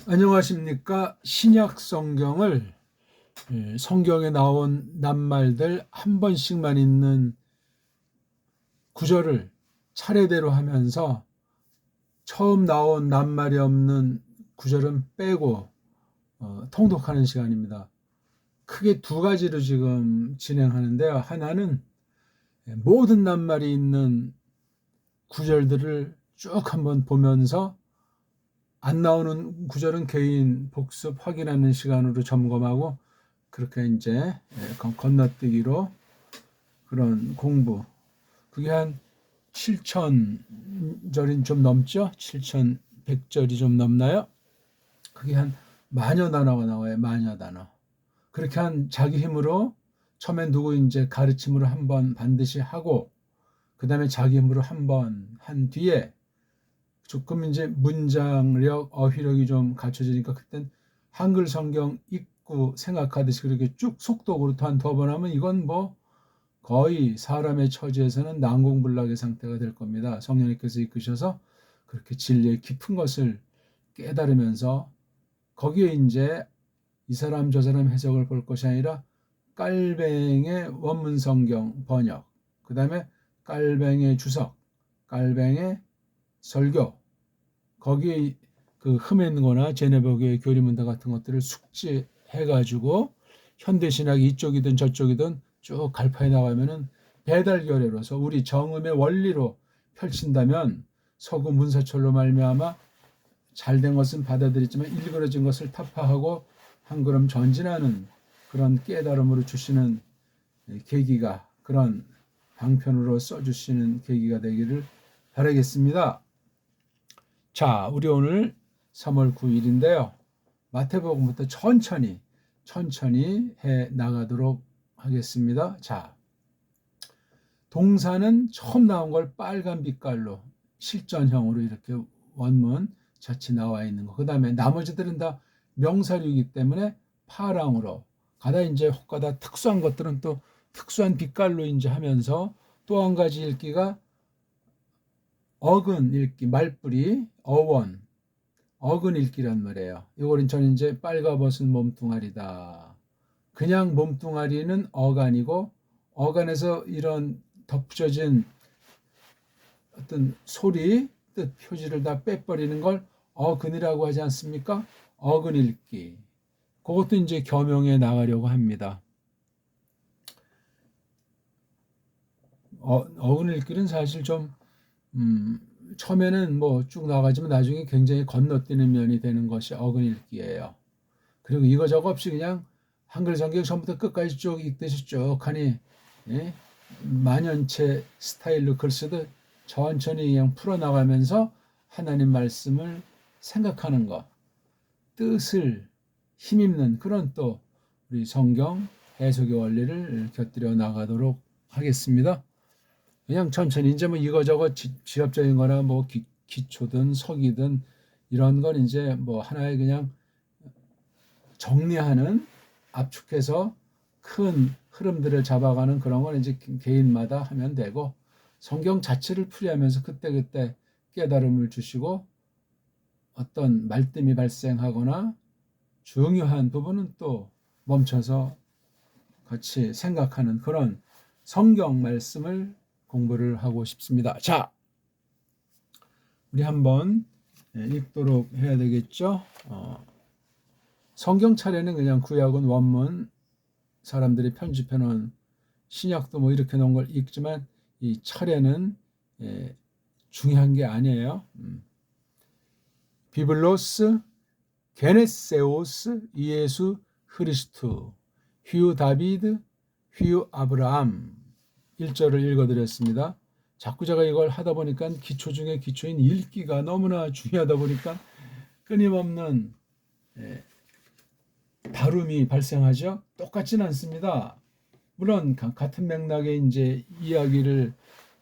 안녕하십니까. 신약 성경을 성경에 나온 낱말들 한 번씩만 있는 구절을 차례대로 하면서 처음 나온 낱말이 없는 구절은 빼고 통독하는 시간입니다. 크게 두 가지로 지금 진행하는데요. 하나는 모든 낱말이 있는 구절들을 쭉 한번 보면서 안 나오는 구절은 개인 복습 확인하는 시간으로 점검하고 그렇게 이제 건너뛰기로 그런 공부. 그게 한 7,000절이 좀 넘죠? 7,100절이 좀 넘나요? 그게 한 만여 단어가 나와요. 만여 단어. 그렇게 한 자기 힘으로 처음엔 누구 이제 가르침으로 한번 반드시 하고 그 다음에 자기 힘으로 한번 한 뒤에 조금 이제 문장력, 어휘력이 좀 갖춰지니까 그땐 한글 성경 읽고 생각하듯이 그렇게 쭉 속독으로 한 두 번 하면 이건 뭐 거의 사람의 처지에서는 난공불락의 상태가 될 겁니다. 성령님께서 이끄셔서 그렇게 진리의 깊은 것을 깨달으면서 거기에 이제 이 사람 저 사람 해석을 볼 것이 아니라 깔뱅의 원문 성경 번역, 그 다음에 깔뱅의 주석, 깔뱅의 설교, 거기에 그 흠있는 거나 제네버교의 교리문답 같은 것들을 숙지해가지고 현대신학 이쪽이든 저쪽이든 쭉 갈파해 나가면은 배달결례로서 우리 정음의 원리로 펼친다면 서구 문사철로 말미암아 잘된 것은 받아들이지만 일그러진 것을 타파하고 한 걸음 전진하는 그런 깨달음으로 주시는 계기가, 그런 방편으로 써주시는 계기가 되기를 바라겠습니다. 자, 우리 오늘 3월 9일인데요. 마태복음부터 천천히 해 나가도록 하겠습니다. 자, 동사는 처음 나온 걸 빨간 빛깔로 실전형으로 이렇게 원문 자칫 나와 있는 거. 그 다음에 나머지들은 다 명사류이기 때문에 파랑으로 가다 이제 혹가다 특수한 것들은 또 특수한 빛깔로 이제 하면서 또 한 가지 읽기가 어근 읽기, 말뿌리, 어원, 어근 읽기란 말이에요. 이거는 저는 이제 빨가벗은 몸뚱아리다. 그냥 몸뚱아리는 어간이고 어간에서 이런 덧붙여진 어떤 소리, 뜻, 표지를 다 빼버리는 걸 어근이라고 하지 않습니까? 어근 읽기. 그것도 이제 겸용해 나가려고 합니다. 어근 읽기는 사실 좀 처음에는 뭐 쭉 나가지만 나중에 굉장히 건너뛰는 면이 되는 것이 어근 읽기예요. 그리고 이거저거 없이 그냥 한글 성경 처음부터 끝까지 쭉 읽듯이 쭉 하니, 예? 만연체 스타일로 글 쓰듯 천천히 그냥 풀어나가면서 하나님 말씀을 생각하는 것, 뜻을 힘입는 그런 또 우리 성경 해석의 원리를 곁들여 나가도록 하겠습니다. 그냥 천천히 이제 뭐 이거저거 지엽적인 거나 뭐 기초든 석이든 이런 건 이제 뭐 하나의 그냥 정리하는, 압축해서 큰 흐름들을 잡아가는 그런 건 이제 개인마다 하면 되고, 성경 자체를 풀이하면서 그때그때 깨달음을 주시고 어떤 말씀이 발생하거나 중요한 부분은 또 멈춰서 같이 생각하는 그런 성경 말씀을 공부를 하고 싶습니다. 자, 우리 한번 읽도록 해야 되겠죠. 성경 차례는 그냥 구약은 원문 사람들이 편집해 놓은, 신약도 뭐 이렇게 놓은 걸 읽지만 이 차례는 중요한 게 아니에요. 비블로스 게네세오스 이에수 크리스투 휴 다비드 휴 아브라함 1절을 읽어드렸습니다. 자꾸 제가 이걸 하다 보니까 기초 중에 기초인 읽기가 너무나 중요하다 보니까 끊임없는 다름이 발생하죠. 똑같지는 않습니다. 물론 같은 맥락의 이제 이야기를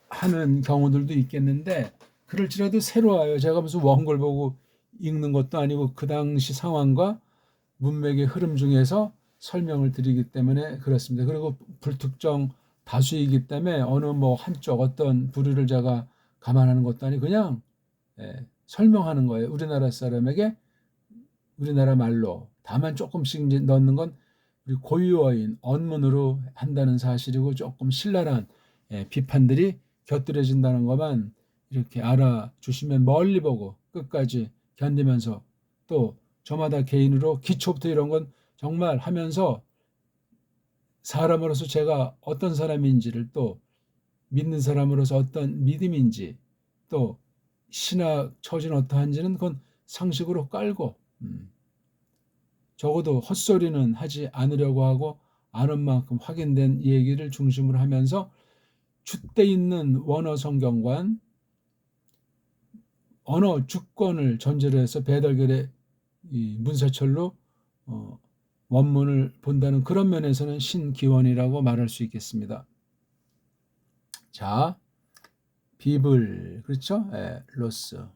하는 경우들도 있겠는데 그럴지라도 새로워요. 제가 무슨 원고를 보고 읽는 것도 아니고 그 당시 상황과 문맥의 흐름 중에서 설명을 드리기 때문에 그렇습니다. 그리고 불특정 다수이기 때문에 어느 뭐 한쪽 어떤 부류를 제가 감안하는 것도 아니고 그냥 설명하는 거예요. 우리나라 사람에게 우리나라 말로. 다만 조금씩 이제 넣는 건 우리 고유어인 언문으로 한다는 사실이고 조금 신랄한 비판들이 곁들여진다는 것만 이렇게 알아주시면 멀리 보고 끝까지 견디면서 또 저마다 개인으로 기초부터 이런 건 정말 하면서 사람으로서 제가 어떤 사람인지를 또 믿는 사람으로서 어떤 믿음인지 또 신학 처지는 어떠한지는 그건 상식으로 깔고 적어도 헛소리는 하지 않으려고 하고 아는 만큼 확인된 얘기를 중심으로 하면서 줏대 있는 원어 성경관 언어 주권을 전제로 해서 배달결의 문사철로 원문을 본다는 그런 면에서는 신기원이라고 말할 수 있겠습니다. 자, 비블 그렇죠? 로스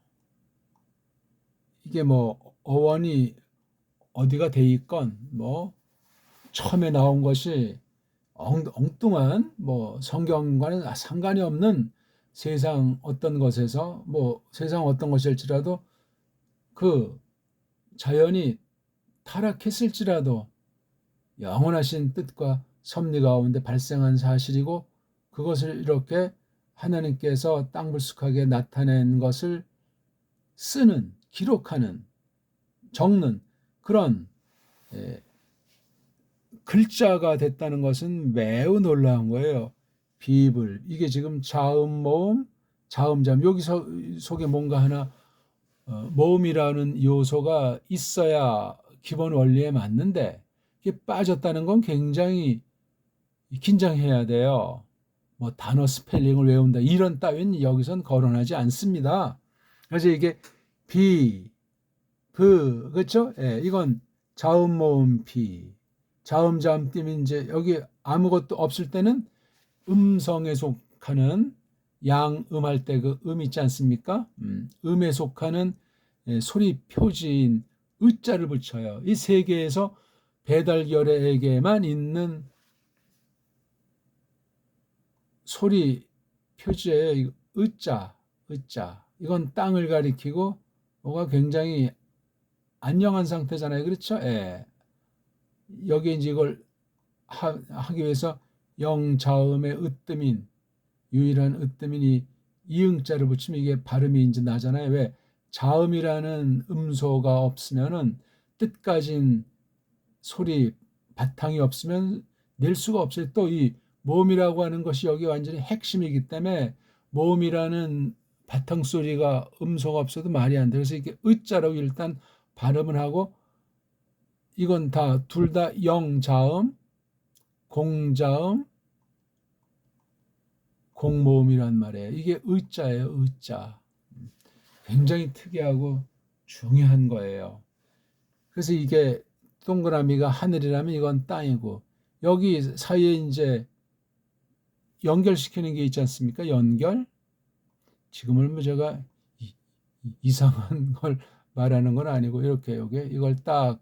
이게 뭐 어원이 어디가 돼 있건 뭐 처음에 나온 것이 엉뚱한 뭐 성경과는 상관이 없는 세상 어떤 것에서 뭐 세상 어떤 것일지라도 그 자연이 타락했을지라도 영원하신 뜻과 섭리 가운데 발생한 사실이고 그것을 이렇게 하나님께서 땅불쑥하게 나타낸 것을 쓰는 기록하는 적는 그런 글자가 됐다는 것은 매우 놀라운 거예요. 비블 이게 지금 자음 모음 자음자음 여기서 속에 뭔가 하나 모음이라는 요소가 있어야 기본 원리에 맞는데 이게 빠졌다는 건 굉장히 긴장해야 돼요. 뭐 단어 스펠링을 외운다 이런 따윈 여기선 거론하지 않습니다. 그래서 이게 비, 브 그렇죠? 이건 자음 모음 비 자음 자음 띠면 이제 여기 아무것도 없을 때는 음성에 속하는 양음할 때 그 있지 않습니까? 음에 속하는 소리 표지인 의자를 붙여요. 이 세계에서 배달결에게만 있는 소리 표지예요. 의자. 이건 땅을 가리키고 뭐가 굉장히 안녕한 상태잖아요. 그렇죠? 여기에 이제 이걸 하기 위해서 영자음의 으뜸인 유일한 으뜸인 이 이응자를 붙이면 이게 발음이 이제 나잖아요. 왜? 자음이라는 음소가 없으면은 뜻 가진 소리 바탕이 없으면 낼 수가 없어요. 또 이 모음이라고 하는 것이 여기 완전히 핵심이기 때문에 모음이라는 바탕 소리가 음소가 없어도 말이 안 돼. 그래서 이게 의자라고 일단 발음을 하고 이건 다 둘 다 영자음, 공자음, 공모음이란 말이에요. 이게 의자예요. 의자. 굉장히 특이하고 중요한 거예요. 그래서 이게 동그라미가 하늘이라면 이건 땅이고 여기 사이에 이제 연결시키는 게 있지 않습니까? 연결. 지금은 뭐 제가 이상한 걸 말하는 건 아니고 이렇게 여기 이걸 딱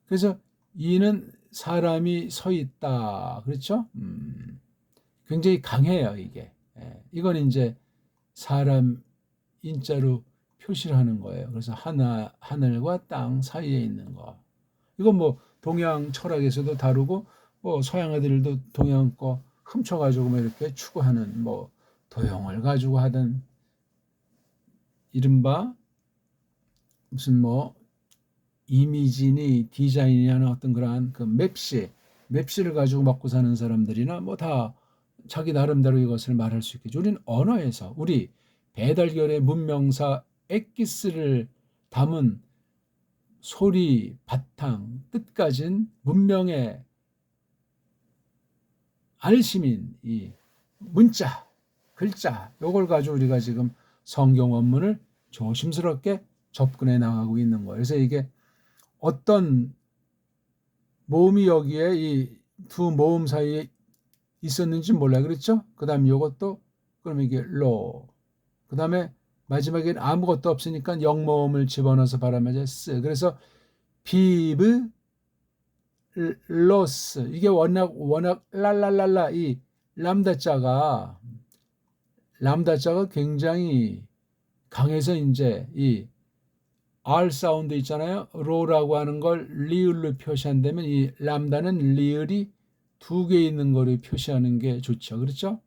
그래서 이는 사람이 서 있다. 그렇죠? 굉장히 강해요, 이게. 이건 이제 사람 인자로 표시를 하는 거예요. 그래서 하늘과 땅 사이에 있는 거. 이건 뭐 동양 철학에서도 다루고 뭐 서양 애들도 동양 거 훔쳐가지고 뭐 이렇게 추구하는 뭐 도형을 가지고 하든 이른바 무슨 뭐 이미지니 디자인이 하는 어떤 그러한 그 맵시를 가지고 먹고 사는 사람들이나 뭐 다 자기 나름대로 이것을 말할 수 있겠죠. 우리는 언어에서 우리 배달결의 문명사 엑기스를 담은 소리, 바탕, 뜻 가진 문명의 알심인 이 문자, 글자 요걸 가지고 우리가 지금 성경 원문을 조심스럽게 접근해 나가고 있는 거예요. 그래서 이게 어떤 모음이 여기에 이 두 모음 사이에 있었는지 몰라요. 그렇죠? 그 다음 요것도 그럼 이게 로. 그 다음에 마지막에는 아무것도 없으니까 영모음을 집어넣어서 발음하자 쓰. 그래서 비브 로스 이게 워낙 랄랄랄라 이 람다자가 굉장히 강해서 이제 이 R 사운드 있잖아요. 로라고 하는 걸 리을로 표시한다면 이 람다는 리을이 2개 있는 거를 표시하는 게 좋죠. 그렇죠?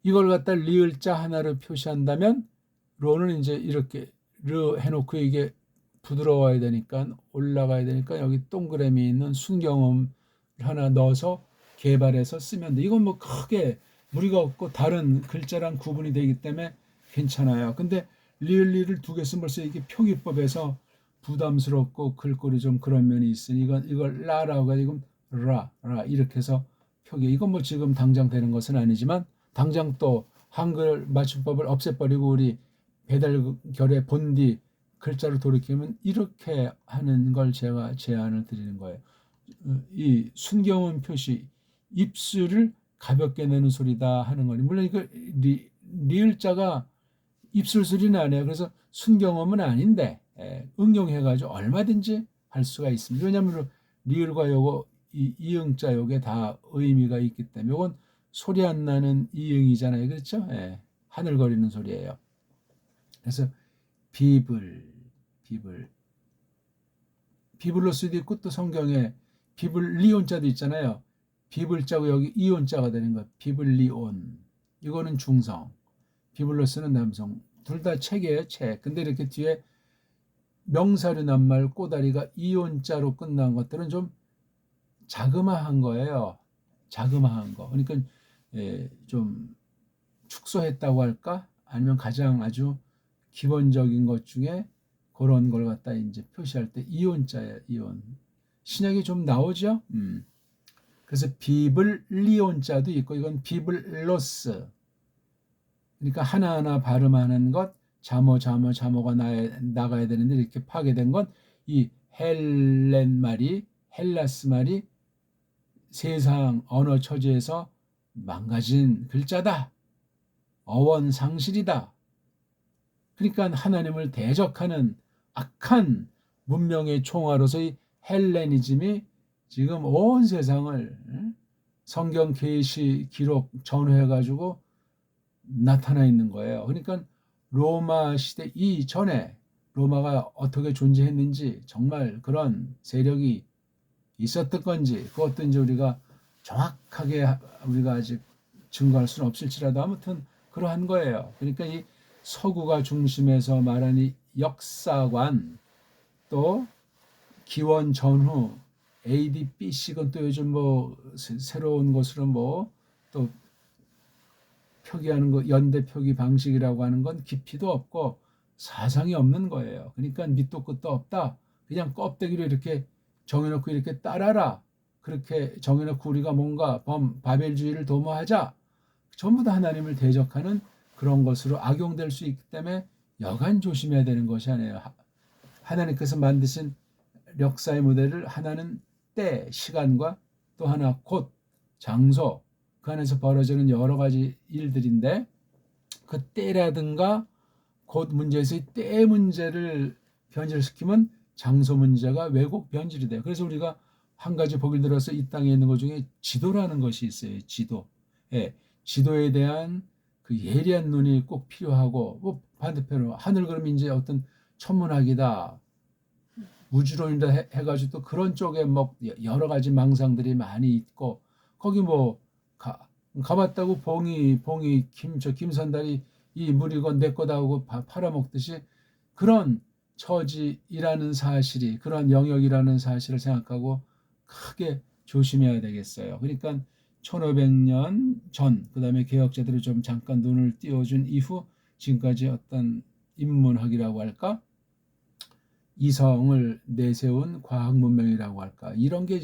이걸 갖다 리을자 하나로 표시한다면 로는 이제 이렇게 르 해놓고 이게 부드러워야 되니까 올라가야 되니까 여기 동그라미 있는 순경음 하나 넣어서 개발해서 쓰면 돼. 이건 뭐 크게 무리가 없고 다른 글자랑 구분이 되기 때문에 괜찮아요. 근데 리을리를 2개 쓰면 벌써 이게 표기법에서 부담스럽고 글꼴이 좀 그런 면이 있으니 이걸 라라고 해가지고 라 이렇게 해서 표기. 이건 뭐 지금 당장 되는 것은 아니지만 당장 또 한글 맞춤법을 없애버리고 우리 배달결의 본디 글자를 돌이키면 이렇게 하는 걸 제가 제안을 드리는 거예요. 이 순경음 표시, 입술을 가볍게 내는 소리다 하는 거니. 물론 이거 리을자가 입술 소리는 아니에요. 그래서 순경음은 아닌데 응용해가지고 얼마든지 할 수가 있습니다. 왜냐하면 리을과 요거 이응자 요게 다 의미가 있기 때문에 요건 소리 안 나는 이응이잖아요. 그렇죠? 하늘거리는 소리예요. 그래서 비블로 수도 있고 또 성경에 비블리온자도 있잖아요. 비블자고 여기 이온자가 되는 거. 비블리온. 이거는 중성. 비블로스는 남성. 둘 다 책이에요, 책. 근데 이렇게 뒤에 명사류 낱말 꼬다리가 이온자로 끝난 것들은 좀 자그마한 거예요. 자그마한 거. 그러니까 좀 축소했다고 할까? 아니면 가장 아주 기본적인 것 중에 그런 걸 갖다 이제 표시할 때 이온자예요, 이온. 신약이 좀 나오죠? 그래서 비블리온자도 있고 이건 비블로스. 그러니까 하나하나 발음하는 것, 자모가 나가야 되는데 이렇게 파괴된 건 이 헬렌 말이, 헬라스 말이 세상 언어 처지에서 망가진 글자다. 어원 상실이다. 그러니까 하나님을 대적하는 악한 문명의 총화로서의 헬레니즘이 지금 온 세상을 성경 계시 기록 전후해가지고 나타나 있는 거예요. 그러니까 로마 시대 이전에 로마가 어떻게 존재했는지 정말 그런 세력이 있었던 건지 그것도 이제 우리가 정확하게 우리가 아직 증거할 수는 없을지라도 아무튼 그러한 거예요. 그러니까 이 서구가 중심에서 말하는 역사관 또 기원 전후 AD, BC건 또 요즘 뭐 새로운 것으로 뭐 또 표기하는 거 연대 표기 방식이라고 하는 건 깊이도 없고 사상이 없는 거예요. 그러니까 밑도 끝도 없다. 그냥 껍데기로 이렇게 정해놓고 이렇게 따라라. 그렇게 정해놓고 우리가 뭔가 바벨주의를 도모하자. 전부 다 하나님을 대적하는 그런 것으로 악용될 수 있기 때문에 여간 조심해야 되는 것이 아니에요. 하나님께서 만드신 역사의 무대를 하나는 때, 시간과 또 하나 곳, 장소 그 안에서 벌어지는 여러 가지 일들인데 그 때라든가 곳 문제에서 때 문제를 변질시키면 장소 문제가 왜곡 변질이 돼요. 그래서 우리가 한 가지 보길 들어서 이 땅에 있는 것 중에 지도라는 것이 있어요. 지도. 지도에 대한 그 예리한 눈이 꼭 필요하고 뭐 반대편으로 하늘 그럼 이제 어떤 천문학이다 우주론이다 해가지고 또 그런 쪽에 뭐 여러 가지 망상들이 많이 있고 거기 뭐 가봤다고 김선달이 이 물이건 내 거다 하고 팔아먹듯이 그런 처지이라는 사실이 그런 영역이라는 사실을 생각하고 크게 조심해야 되겠어요. 그러니까 1500년 전 그다음에 개혁자들이 좀 잠깐 눈을 띄워준 이후 지금까지 어떤 인문학이라고 할까 이성을 내세운 과학 문명이라고 할까 이런 게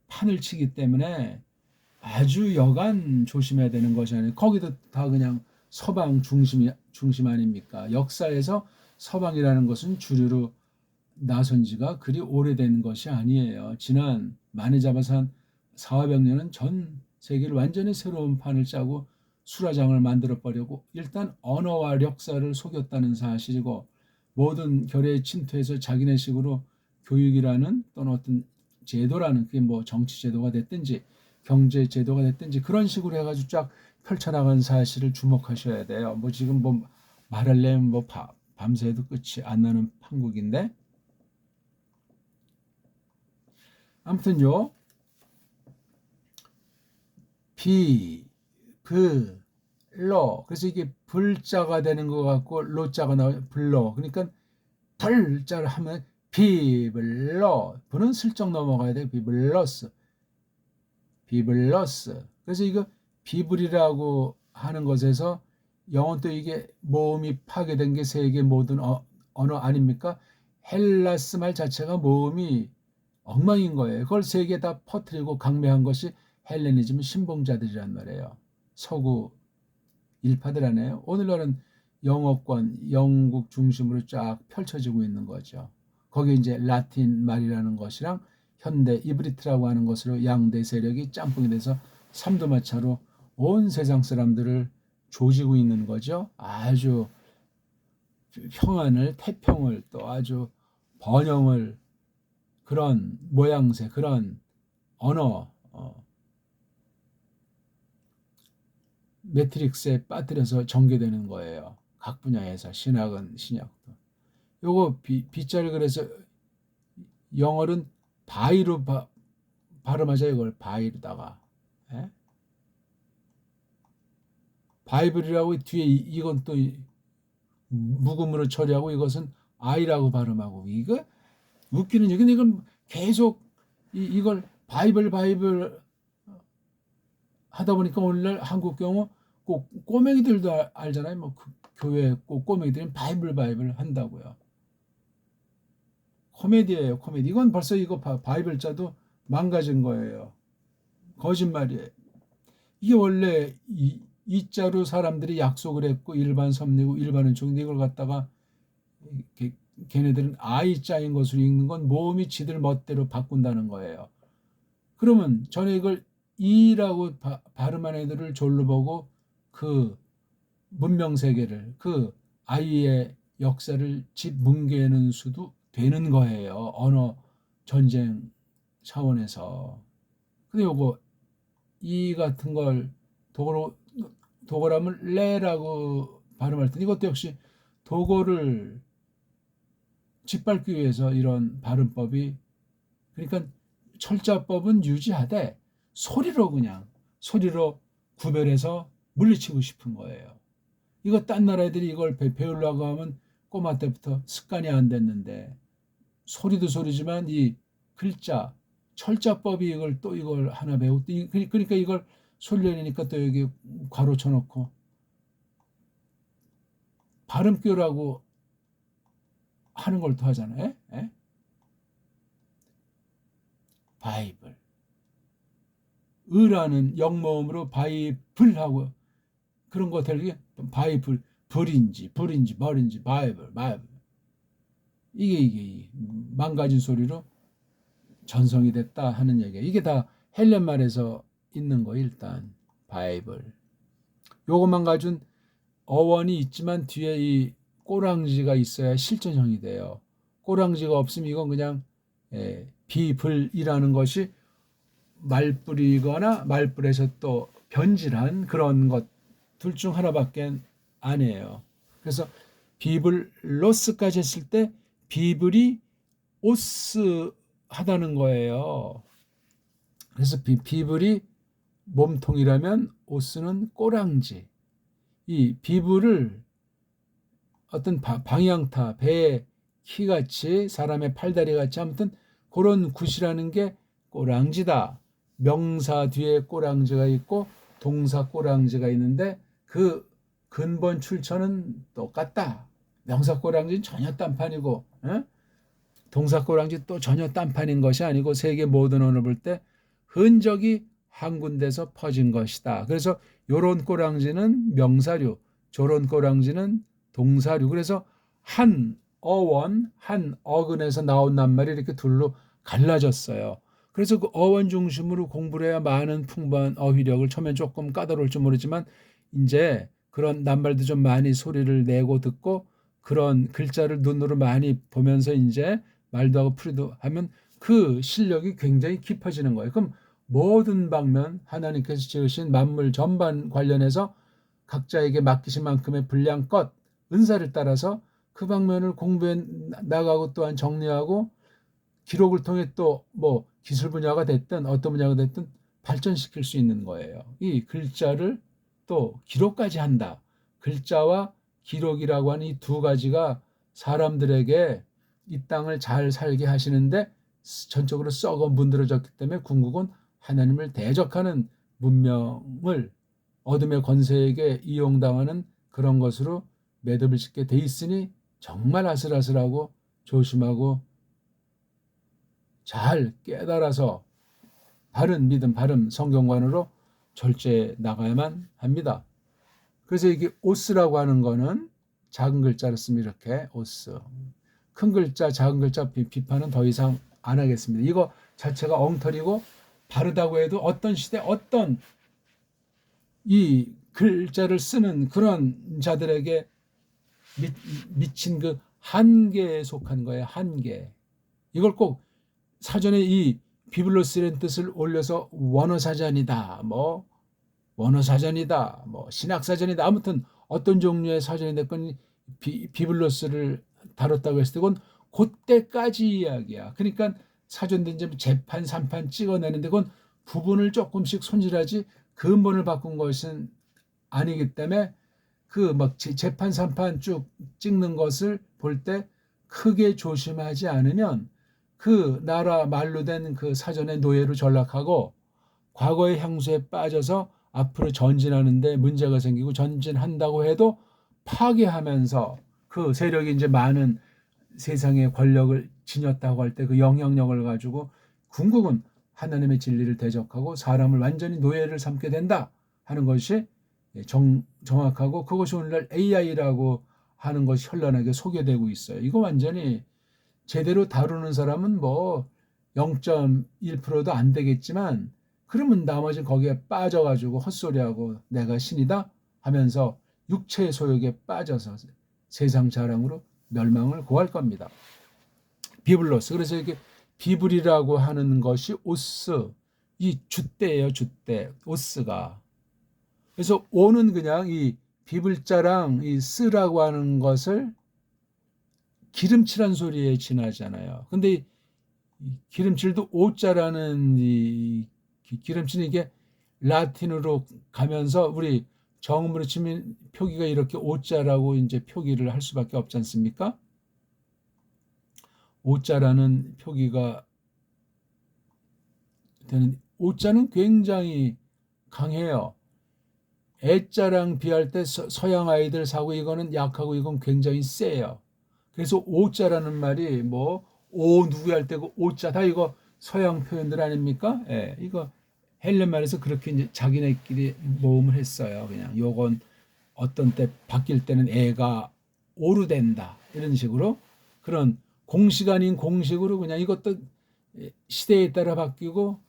판을 치기 때문에 아주 여간 조심해야 되는 것이 아니에요. 거기도 다 그냥 서방 중심 아닙니까? 역사에서 서방이라는 것은 주류로 나선 지가 그리 오래된 것이 아니에요. 지난 많이 잡아서 한 400년은 전 세계를 완전히 새로운 판을 짜고 수라장을 만들어 버리고 일단 언어와 역사를 속였다는 사실이고 모든 결의에 침투해서 자기네식으로 교육이라는 또는 어떤 제도라는 그게 뭐 정치 제도가 됐든지 경제 제도가 됐든지 그런 식으로 해가지고 쫙 펼쳐나간 사실을 주목하셔야 돼요. 뭐 지금 뭐 말하려면 뭐 밤새도 끝이 안 나는 판국인데, 아무튼요, 비, 브, 러. 그래서 이게 불자가 되는 것 같고 로자가 나와요. 불러. 그러니까 불자를 하면 비블러. 불은 슬쩍 넘어가야 돼. 비블러스. 비블러스. 그래서 이거 비블이라고 하는 것에서 영어 또 이게 모음이 파괴된 게 세계 모든 언어 아닙니까? 헬라스 말 자체가 모음이 엉망인 거예요. 그걸 세계 다 퍼뜨리고 강매한 것이 헬레니즘 신봉자들이란 말이에요. 서구 일파들하네요. 오늘날은 영어권, 영국 중심으로 쫙 펼쳐지고 있는 거죠. 거기 이제 라틴 말이라는 것이랑 현대 이브리트라고 하는 것으로 양대 세력이 짬뽕이 돼서 삼두마차로 온 세상 사람들을 조지고 있는 거죠. 아주 평안을, 태평을 또 아주 번영을 그런 모양새, 그런 언어, 매트릭스에 빠뜨려서 전개되는 거예요. 각 분야에서 신학은 신약도. 요거 B자를 그래서 영어는 바이로 발음하자 이걸 바이로다가. 예? 바이블이라고 뒤에 이건 또 묵음으로 처리하고 이것은 I라고 발음하고 이거 웃기는 얘기. 근데 이건 계속 이걸 바이블 하다 보니까 오늘날 한국 경우 꼭 꼬맹이들도 알잖아요. 뭐 교회 꼭 꼬맹이들은 바이블 한다고요. 코미디예요, 코미디. 이건 벌써 이거 바이블자도 망가진 거예요. 거짓말이에요. 이게 원래 이자로 사람들이 약속을 했고 일반 섭리고 일반은 종인데 이걸 갖다가 걔네들은 I자인 것으로 읽는 건 모음이 지들 멋대로 바꾼다는 거예요. 그러면 전에 이걸 E라고 발음한 애들을 졸로 보고 그 문명세계를 그 아이의 역사를 뭉개는 수도 되는 거예요. 언어 전쟁 차원에서. 근데 요거 이 같은 걸 도고람을 레라고 발음할 때 이것도 역시 도고를 짓밟기 위해서 이런 발음법이, 그러니까 철자법은 유지하되 소리로 구별해서 물리치고 싶은 거예요. 이거 딴 나라 애들이 이걸 배우려고 하면 꼬마 때부터 습관이 안 됐는데 소리도 소리지만 이 글자 철자법이 이걸 하나 배우고 그러니까 이걸 소리내니까 또 여기 괄호 쳐놓고 발음교라고 하는 걸 또 하잖아요. 에? 바이블. 의라는 영모음으로 바이블하고 그런 거 되게 바이블 불인지 벌인지 바이블. 이게 망가진 소리로 전성이 됐다 하는 얘기예요. 이게 다 헬렌 말에서 있는 거. 일단 바이블 요것만 가진 어원이 있지만 뒤에 이 꼬랑지가 있어야 실전형이 돼요. 꼬랑지가 없으면 이건 그냥 비불이라는 것이 말불이거나 말불에서 또 변질한 그런 것 둘 중 하나밖에 아니에요. 그래서 비불 로스까지 했을 때 비불이 오스 하다는 거예요. 그래서 비불이 몸통이라면 오스는 꼬랑지. 이 비불을 어떤 방향타, 배의 키같이 사람의 팔다리같이 아무튼 그런 굿이라는 게 꼬랑지다. 명사 뒤에 꼬랑지가 있고 동사 꼬랑지가 있는데 그 근본 출처는 똑같다. 명사 꼬랑지는 전혀 딴판이고 동사 꼬랑지 또 전혀 딴판인 것이 아니고 세계 모든 언어를 볼 때 흔적이 한 군데서 퍼진 것이다. 그래서 요런 꼬랑지는 명사류, 저런 꼬랑지는 동사류. 그래서 한 어원, 한 어근에서 나온 낱말이 이렇게 둘로 갈라졌어요. 그래서 그 어원 중심으로 공부를 해야 많은 풍부한 어휘력을, 처음엔 조금 까다로울지 모르지만 이제 그런 낱말도 좀 많이 소리를 내고 듣고 그런 글자를 눈으로 많이 보면서 이제 말도 하고 풀이도 하면 그 실력이 굉장히 깊어지는 거예요. 그럼 모든 방면 하나님께서 지으신 만물 전반 관련해서 각자에게 맡기신 만큼의 분량껏 은사를 따라서 그 방면을 공부해 나가고 또한 정리하고 기록을 통해 또 뭐 기술 분야가 됐든 어떤 분야가 됐든 발전시킬 수 있는 거예요. 이 글자를 또 기록까지 한다. 글자와 기록이라고 하는 이 두 가지가 사람들에게 이 땅을 잘 살게 하시는데 전적으로 썩어 문드러졌기 때문에 궁극은 하나님을 대적하는 문명을 어둠의 권세에게 이용당하는 그런 것으로 매듭을 짓게 돼 있으니 정말 아슬아슬하고 조심하고 잘 깨달아서 바른 믿음, 바른 성경관으로 절제해 나가야만 합니다. 그래서 이게 오스라고 하는 거는 작은 글자를 쓰면 이렇게 오스. 큰 글자, 작은 글자 비판은 더 이상 안 하겠습니다. 이거 자체가 엉터리고 바르다고 해도 어떤 시대, 어떤 이 글자를 쓰는 그런 자들에게 미친 그 한계에 속한 거예요. 한계. 이걸 꼭 사전에 이 비블로스라는 뜻을 올려서 원어사전이다, 뭐 원어사전이다, 뭐 신학사전이다, 아무튼 어떤 종류의 사전이 됐건 비블로스를 다뤘다고 했을 때 그건 그때까지 이야기야. 그러니까 사전된 재판 3판 찍어내는데 그건 부분을 조금씩 손질하지 근본을 바꾼 것은 아니기 때문에 그 막 재판 3판 쭉 찍는 것을 볼 때 크게 조심하지 않으면 그 나라 말로 된 그 사전의 노예로 전락하고 과거의 향수에 빠져서 앞으로 전진하는데 문제가 생기고 전진한다고 해도 파괴하면서 그 세력이 이제 많은 세상의 권력을 지녔다고 할 때 그 영향력을 가지고 궁극은 하나님의 진리를 대적하고 사람을 완전히 노예를 삼게 된다 하는 것이 정확하고 그것이 오늘날 AI라고 하는 것이 현란하게 소개되고 있어요. 이거 완전히 제대로 다루는 사람은 뭐 0.1%도 안 되겠지만 그러면 나머지 거기에 빠져가지고 헛소리하고 내가 신이다 하면서 육체의 소욕에 빠져서 세상 자랑으로 멸망을 고할 겁니다. 비블로스. 그래서 이게 비블이라고 하는 것이 오스, 이 줏대예요. 줏대. 오스가. 그래서 오는 그냥 이 비블자랑 이 쓰라고 하는 것을 기름칠한 소리에 지나잖아요. 근데 기름칠도 오자라는 이 기름칠은 이게 라틴으로 가면서 우리 정음으로 치면 표기가 이렇게 오자라고 이제 표기를 할 수밖에 없지 않습니까? 오자라는 표기가 되는 오자는 굉장히 강해요. 애자랑 비할 때 서양 아이들 사고 이거는 약하고 이건 굉장히 세요. 그래서 오자라는 말이 뭐 오 누구 할 때고 오자 다 이거 서양 표현들 아닙니까? 예, 이거 헬렌 말에서 그렇게 이제 자기네끼리 모음을 했어요. 그냥 요건 어떤 때 바뀔 때는 애가 오르된다 이런 식으로 그런 공식 아닌 공식으로 그냥 이것도 시대에 따라 바뀌고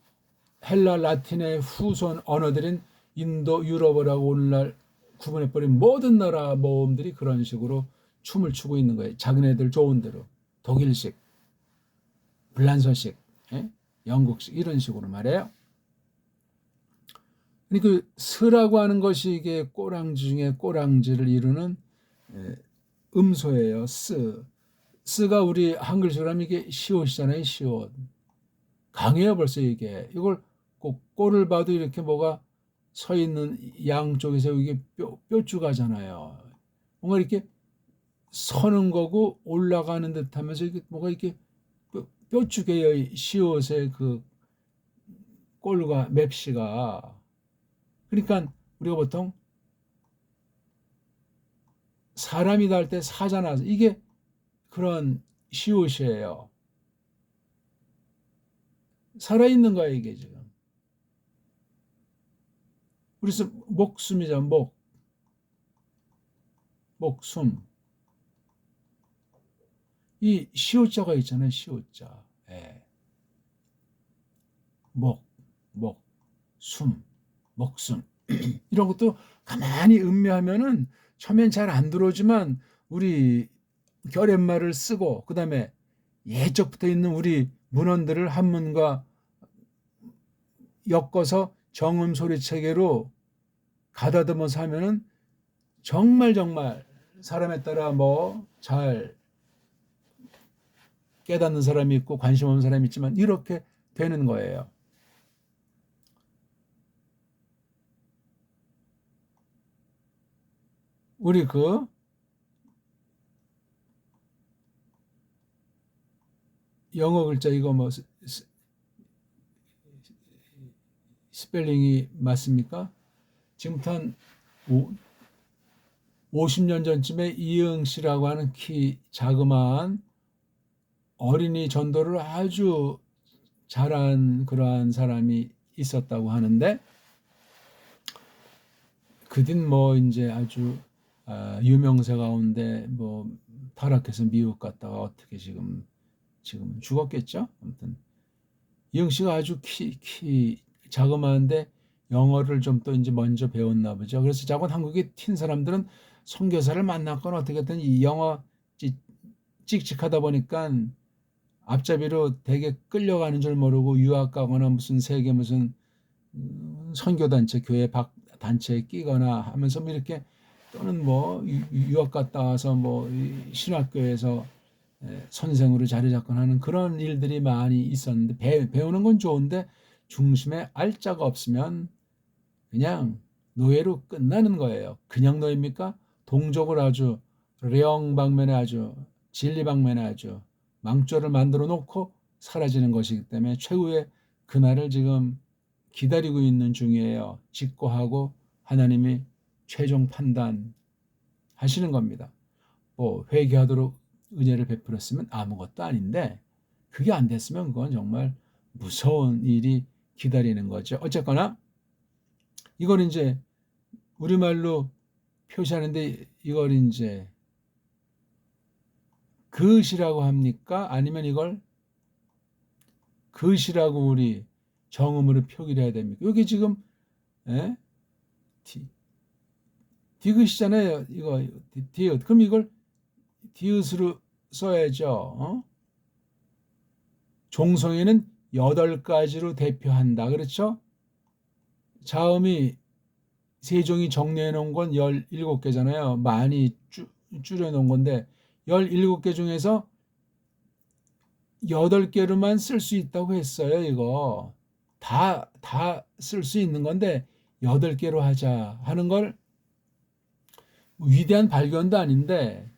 헬라 라틴의 후손 언어들인 인도 유럽어라고 오늘날 구분해버린 모든 나라 모음들이 그런 식으로 춤을 추고 있는 거예요. 자기네들 좋은 대로 독일식, 불란서식, 영국식 이런 식으로 말해요. 그 스라고 하는 것이 이게 꼬랑지 중에 꼬랑지를 이루는 음소예요. 스가 우리 한글식으로 하면 이게 시옷이잖아요. 시옷. 강해요 벌써 이게. 이걸 꼭 꼴을 봐도 이렇게 뭐가 서 있는 양쪽에서 이게 뾰족하잖아요. 뭔가 이렇게 서는 거고 올라가는 듯 하면서 이게 뭐가 이렇게 뾰족해요. 시옷의 그 꼴과 맵시가. 그러니까 우리가 보통 사람이다 할 때 사잖아. 이게 그런 시옷이에요. 살아있는 거야 이게 지금. 그래서 목숨이잖아. 목숨. 이 시옷자가 있잖아요. 시옷자. 예. 숨, 목숨. 이런 것도 가만히 음미하면은 처음엔 잘 안 들어오지만 우리 결연말을 쓰고 그다음에 예적부터 있는 우리 문헌들을 한문과 엮어서 정음 소리 체계로 가다듬어서 하면은 정말 사람에 따라 뭐 잘 깨닫는 사람이 있고 관심 없는 사람이 있지만 이렇게 되는 거예요. 우리 그 영어 글자 이거 뭐 스펠링이 맞습니까? 지금부터 한 50년 전쯤에 이응 씨라고 하는 키 자그마한 어린이 전도를 아주 잘한 그러한 사람이 있었다고 하는데, 그딘 뭐 이제 아주 유명세 가운데 뭐 타락해서 미국 갔다가 어떻게 지금 죽었겠죠. 아무튼 이응 씨가 아주 키 자그마한데 영어를 좀 또 이제 먼저 배웠나 보죠. 그래서 자꾸 한국에 튄 사람들은 선교사를 만났거나 어떻게든 이 영어 찍찍하다 보니까 앞잡이로 되게 끌려가는 줄 모르고 유학 가거나 무슨 세계 무슨 선교단체 교회 단체에 끼거나 하면서 뭐 이렇게, 또는 뭐 유학 갔다 와서 뭐 신학교에서 선생으로 자리 잡거나 하는 그런 일들이 많이 있었는데, 배우는 건 좋은데 중심에 알자가 없으면 그냥 노예로 끝나는 거예요. 그냥 노예입니까? 동족을 아주 령 방면에 아주 진리 방면에 아주 망조를 만들어 놓고 사라지는 것이기 때문에 최후의 그날을 지금 기다리고 있는 중이에요. 직고하고 하나님이 최종 판단 하시는 겁니다. 뭐 회개하도록 은혜를 베풀었으면 아무것도 아닌데, 그게 안 됐으면 그건 정말 무서운 일이 기다리는 거죠. 어쨌거나 이걸 이제 우리말로 표시하는데, 이걸 이제 그릇이라고 합니까? 아니면 이걸 그릇이라고 우리 정음으로 표기를 해야 됩니까? 여기 지금 예? 디귿이잖아요. 이거 디귿. 그럼 이걸 디귿으로 써야죠. 종성에는 8가지로 대표한다. 그렇죠? 자음이 세종이 정리해 놓은 건 17개잖아요. 많이 줄여 놓은 건데 17개 중에서 8개로만 쓸 수 있다고 했어요. 이거 다 쓸 수 있는 건데 8개로 하자 하는 걸 위대한 발견도 아닌데,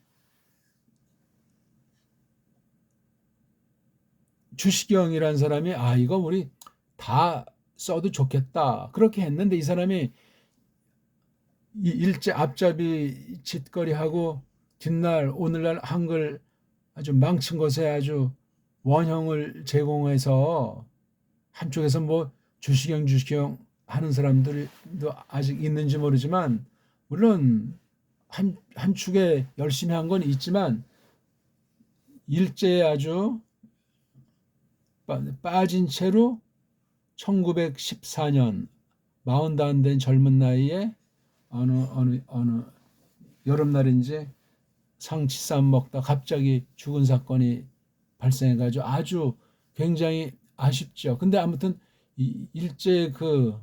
주시경이라는 사람이 이거 우리 다 써도 좋겠다 그렇게 했는데, 이 사람이 이 일제 앞잡이 짓거리하고 뒷날 오늘날 한글 아주 망친 것에 아주 원형을 제공해서, 한쪽에서 뭐 주시경 하는 사람들도 아직 있는지 모르지만, 물론 한 축에 열심히 한 건 있지만 일제에 아주 빠진 채로 1914년 45 된 젊은 나이에 어느 여름날인지 상치쌈 먹다 갑자기 죽은 사건이 발생해가지고 아주 굉장히 아쉽죠. 근데 아무튼 일제 그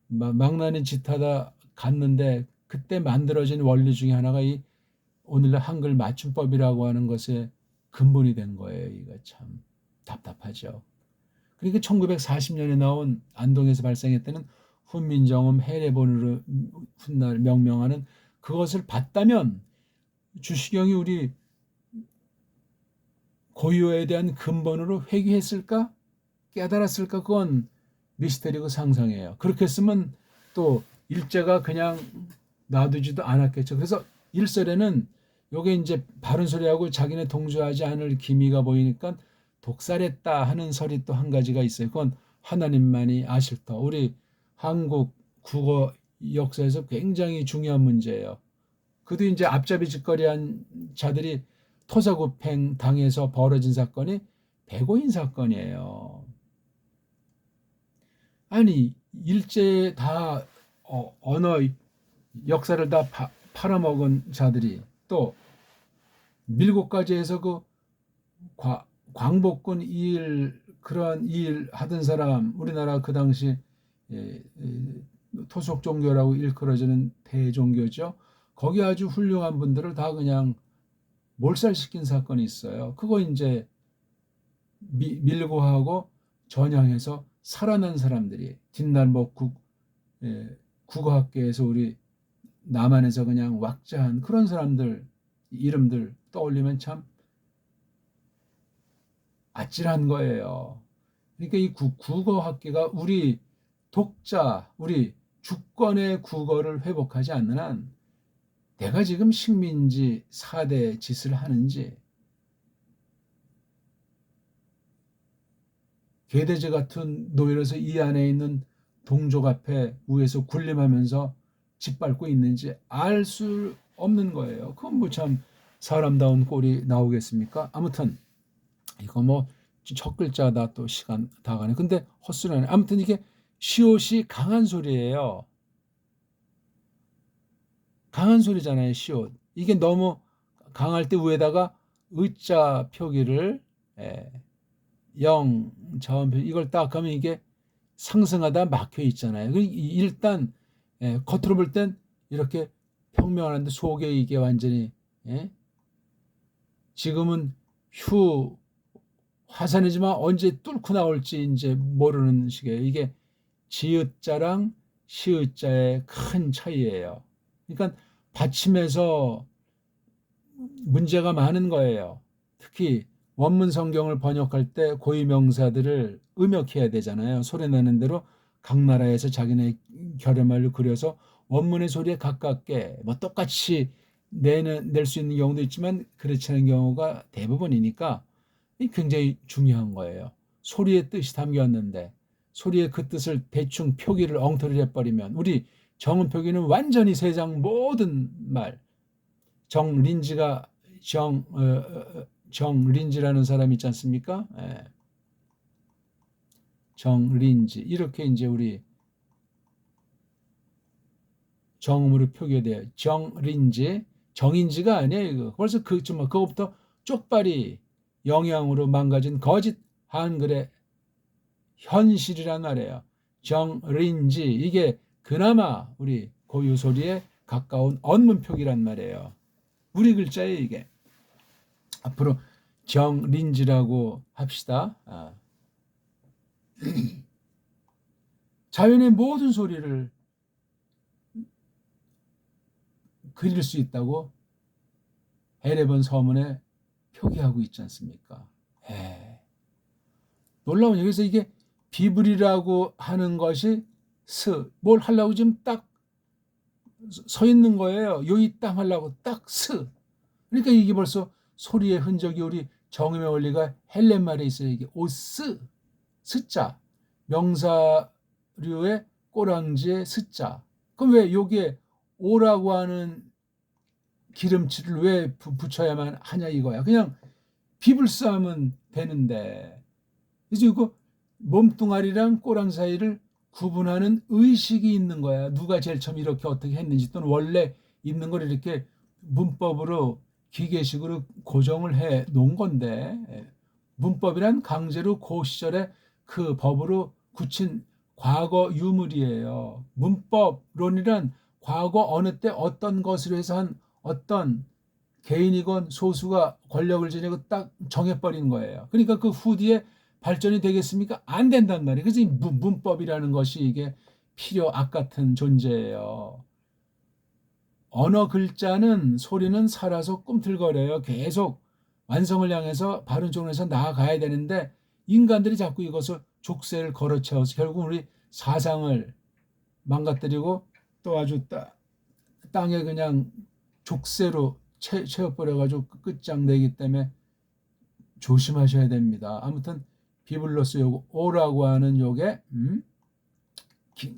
망나니 짓하다 갔는데, 그때 만들어진 원리 중에 하나가 이 오늘날 한글 맞춤법이라고 하는 것에 근본이 된 거예요. 이거 참 답답하죠. 그러니까 1940년에 나온 안동에서 발생했다는 훈민정음 해례본으로 훗날 명명하는 그것을 봤다면, 주시경이 우리 고유어에 대한 근본으로 회귀했을까? 깨달았을까? 그건 미스테리고 상상이에요. 그렇게 했으면 또 일제가 그냥 놔두지도 않았겠죠. 그래서 일설에는 요게 이제 바른 소리하고 자기네 동조하지 않을 기미가 보이니까 독살했다 하는 설이 또 한 가지가 있어요. 그건 하나님만이 아실 터. 우리 한국 국어 역사에서 굉장히 중요한 문제예요. 그도 이제 앞잡이 짓거리한 자들이 토사구팽 당해서 벌어진 사건이 백오인 사건이에요. 아니 일제 다 언어 역사를 다 팔아먹은 자들이 또 밀고까지 해서 그 광복군 그러한 일 하던 사람, 우리나라 그 당시 토속 종교라고 일컬어지는 대종교죠. 거기 아주 훌륭한 분들을 다 그냥 몰살시킨 사건이 있어요. 그거 이제 밀고 하고 전향해서 살아난 사람들이 뒷날 뭐 국어학계에서 우리 남한에서 그냥 왁자한 그런 사람들 이름들 떠올리면 참 아찔한 거예요. 그러니까 이 국어학계가 우리 독자, 우리 주권의 국어를 회복하지 않는 한 내가 지금 식민지 4대 짓을 하는지 개돼지 같은 노예로서 이 안에 있는 동족 앞에 위에서 군림하면서 짓밟고 있는지 알 수 없는 거예요. 그건 뭐 참 사람다운 꼴이 나오겠습니까? 아무튼 이거 뭐 첫 글자다 또 시간 다 가네. 근데 헛소리하네. 아무튼 이게 시옷이 강한 소리예요. 강한 소리잖아요. 시옷. 이게 너무 강할 때 위에다가 의자 표기를 영 자음표 이걸 딱 하면 이게 상승하다 막혀 있잖아요. 일단 겉으로 볼 땐 이렇게 평명하는데 속에 이게 완전히 지금은 휴 화산이지만 언제 뚫고 나올지 이제 모르는 식이에요. 이게 지읒자랑 시읒자의 큰 차이예요. 그러니까 받침에서 문제가 많은 거예요. 특히 원문 성경을 번역할 때 고유명사들을 음역해야 되잖아요. 소리나는 대로 각 나라에서 자기네 결의말로 그려서 원문의 소리에 가깝게 뭐 똑같이 낼 수 있는 경우도 있지만 그렇지 않은 경우가 대부분이니까 굉장히 중요한 거예요. 소리의 뜻이 담겼는데 소리의 그 뜻을 대충 표기를 엉터리를 해버리면 우리 정음 표기는 완전히 세상 모든 말 정린지가 정린지라는 사람이 있지 않습니까? 정린지 이렇게 이제 우리 정음으로 표기돼요. 정린지 정인지가 아니에요. 이거. 벌써 그거부터 쪽발이 영향으로 망가진 거짓 한글의 현실이란 말이에요. 정린지 이게 그나마 우리 고유 소리에 가까운 언문 표기란 말이에요. 우리 글자예요 이게. 앞으로 정린지라고 합시다. 자연의 모든 소리를 그릴 수 있다고 에레번 서문에 표기하고 있지 않습니까? 놀라운 여기서 이게 비불이라고 하는 것이 뭘 하려고 지금 딱 서 있는 거예요. 요이 땅 하려고 딱 그러니까 이게 벌써 소리의 흔적이 우리 정음의 원리가 헬렌 말에 있어요. 이게 오스 스자 명사류의 꼬랑지의 스자. 그럼 왜 여기에 오라고 하는 기름칠을 왜 붙여야만 하냐 이거야. 그냥 비불싸면 되는데. 그래서 이거 몸뚱아리랑 꼬랑 사이를 구분하는 의식이 있는 거야. 누가 제일 처음 이렇게 어떻게 했는지 또는 원래 있는 걸 이렇게 문법으로 기계식으로 고정을 해 놓은 건데 문법이란 강제로 그 시절에 그 법으로 굳힌 과거 유물이에요. 문법론이란 과거 어느 때 어떤 것으로 해서 한 어떤 개인이건 소수가 권력을 지니고 딱 정해버린 거예요. 그러니까 그 후뒤에 발전이 되겠습니까? 안 된단 말이에요. 그래서 이 문법이라는 것이 이게 필요 악 같은 존재예요. 언어 글자는 소리는 살아서 꿈틀거려요. 계속 완성을 향해서 바른 쪽으로 해서 나아가야 되는데 인간들이 자꾸 이것을 족쇄를 걸어채워서 결국 우리 사상을 망가뜨리고 또 아주 땅에 그냥 족쇄로 채워버려가지고 끝장내기 때문에 조심하셔야 됩니다. 아무튼 비블로스 요거 오라고 하는 요게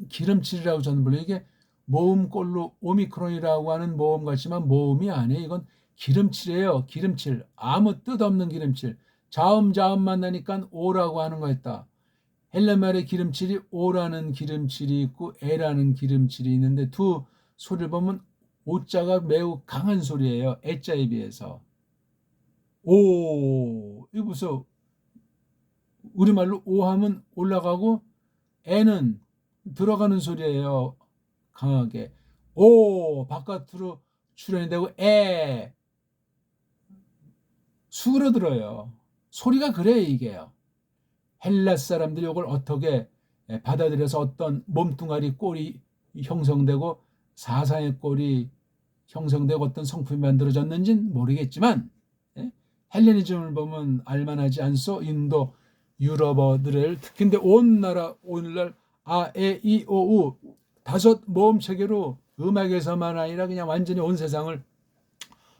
기름칠이라고 저는 불러요. 이게 모음꼴로 오미크론이라고 하는 모음 같지만 모음이 아니에요. 이건 기름칠이에요. 기름칠. 아무 뜻없는 기름칠. 자음 만나니까 오라고 하는 거였다. 헬렌말의 기름칠이 오라는 기름칠이 있고 에라는 기름칠이 있는데 두 소리를 보면 오자가 매우 강한 소리예요. 에자에 비해서. 오, 이거 무슨 우리말로 오하면 올라가고 에는 들어가는 소리예요. 강하게. 오 바깥으로 출현이 되고 수그러들어요. 소리가 그래요, 이게요. 헬라 사람들이 이걸 어떻게 받아들여서 어떤 몸뚱아리 꼴이 형성되고 사상의 꼴이 형성되고 어떤 성품이 만들어졌는지는 모르겠지만 헬레니즘을 보면 알만하지 않소. 인도 유럽어들을 특히인데 온 나라 오늘날 아, 에, 이, 오, 우 5 모음 체계로 음악에서만 아니라 그냥 완전히 온 세상을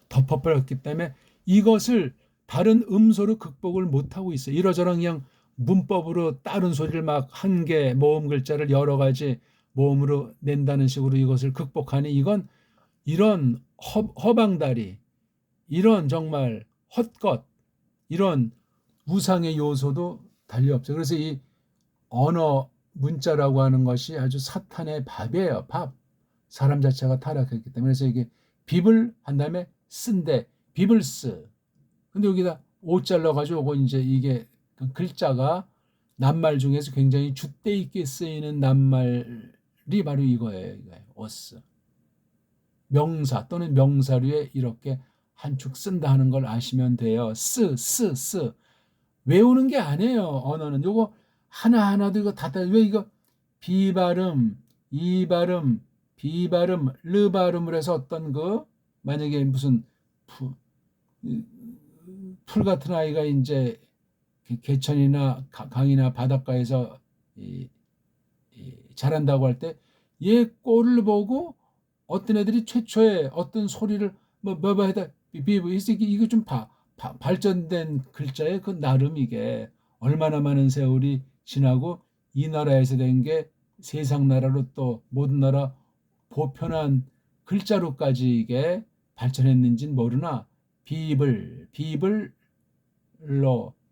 덮어버렸기 때문에 이것을 다른 음소로 극복을 못하고 있어요. 이러저런 그냥 문법으로 다른 소리를 막 한 개 모음 글자를 여러 가지 모음으로 낸다는 식으로 이것을 극복하니 이건 이런 허방다리, 이런 정말 헛것, 이런 우상의 요소도 달리 없죠. 그래서 이 언어 문자라고 하는 것이 아주 사탄의 밥이에요. 밥. 사람 자체가 타락했기 때문에. 그래서 이게 빕을 한 다음에 쓴데 비블스. 근데 여기다 오자 넣어가지고 이제 이게 글자가 낱말 중에서 굉장히 줏대 있게 쓰이는 낱말이 바로 이거예요. 어스. 명사 또는 명사류에 이렇게 한 축 쓴다 하는 걸 아시면 돼요. 쓰. 외우는 게 아니에요. 언어는 요거 하나하나도 이거 왜 이거 비발음, 이발음, 비발음, 르 발음을 해서 어떤 만약에 무슨 풀 같은 아이가 이제 개천이나 강이나 바닷가에서 자란다고 할 때 얘 꼴을 보고 어떤 애들이 최초에 어떤 소리를 뭐 해다 이거 좀 발전된 글자에 그 나름 이게 얼마나 많은 세월이 지나고 이 나라에서 된 게 세상 나라로 또 모든 나라 보편한 글자로까지 이게 발전했는지는 모르나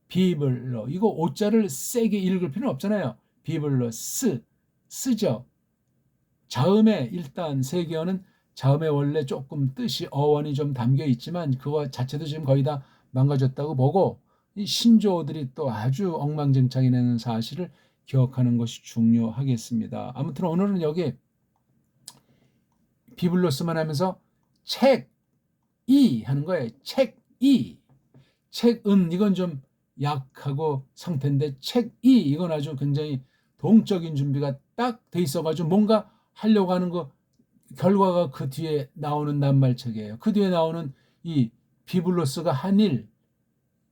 비블로 이거 오자를 세게 읽을 필요는 없잖아요. 비블로 쓰죠. 자음에 일단 세계어는 자음에 원래 조금 뜻이 어원이 좀 담겨 있지만 그거 자체도 지금 거의 다 망가졌다고 보고 이 신조어들이 또 아주 엉망진창이라는 사실을 기억하는 것이 중요하겠습니다. 아무튼 오늘은 여기 비블로스만 하면서 책이 하는 거예요. 책이. 책은 이건 좀 약하고 상태인데 책이 이건 아주 굉장히 동적인 준비가 딱 돼 있어가지고 뭔가 하려고 하는 거 결과가 그 뒤에 나오는 낱말책이에요. 그 뒤에 나오는 이 비블로스가 한일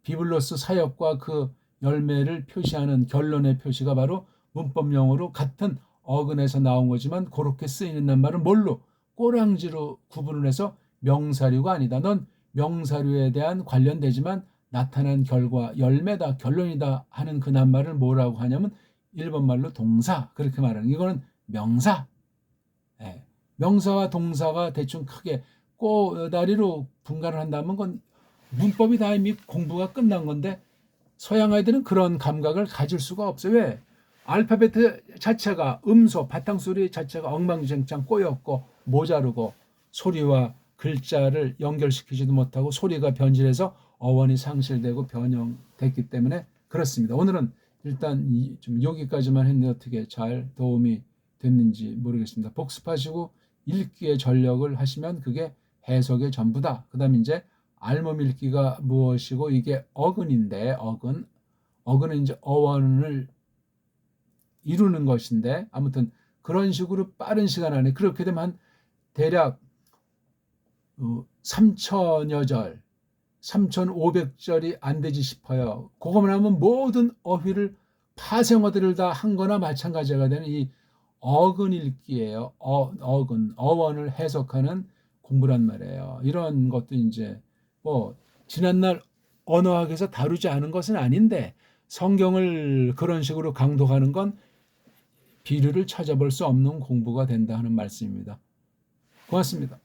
비블로스 사역과 그 열매를 표시하는 결론의 표시가 바로 문법용어로 같은 어근에서 나온 거지만 그렇게 쓰이는 낱말은 뭘로? 꼬랑지로 구분을 해서 명사류가 아니다. 넌 명사류에 대한 관련되지만 나타난 결과, 열매다, 결론이다 하는 그 낱말을 뭐라고 하냐면 일본말로 동사 그렇게 말하는 이거는 명사. 예. 명사와 동사가 대충 크게 꼬다리로 분간을 한다면 그건 문법이 다 이미 공부가 끝난 건데 서양 아이들은 그런 감각을 가질 수가 없어요. 왜? 알파벳 자체가 음소, 바탕소리 자체가 엉망진창 꼬였고 모자르고 소리와 글자를 연결시키지도 못하고 소리가 변질해서 어원이 상실되고 변형됐기 때문에 그렇습니다. 오늘은 일단 좀 여기까지만 했는데 어떻게 잘 도움이 됐는지 모르겠습니다. 복습하시고 읽기의 전력을 하시면 그게 해석의 전부다. 그 다음에 이제 알몸 읽기가 무엇이고 이게 어근인데 어근은 이제 어원을 이루는 것인데 아무튼 그런 식으로 빠른 시간 안에 그렇게 되면 한 대략 3천여 절 3,500절이 안 되지 싶어요. 그거만 하면 모든 어휘를 파생어들을 다 한 거나 마찬가지가 되는 이 어근 읽기예요. 어근, 어원을 해석하는 공부란 말이에요. 이런 것도 이제 뭐 지난날 언어학에서 다루지 않은 것은 아닌데 성경을 그런 식으로 강독하는 건 비류를 찾아볼 수 없는 공부가 된다 하는 말씀입니다. 고맙습니다.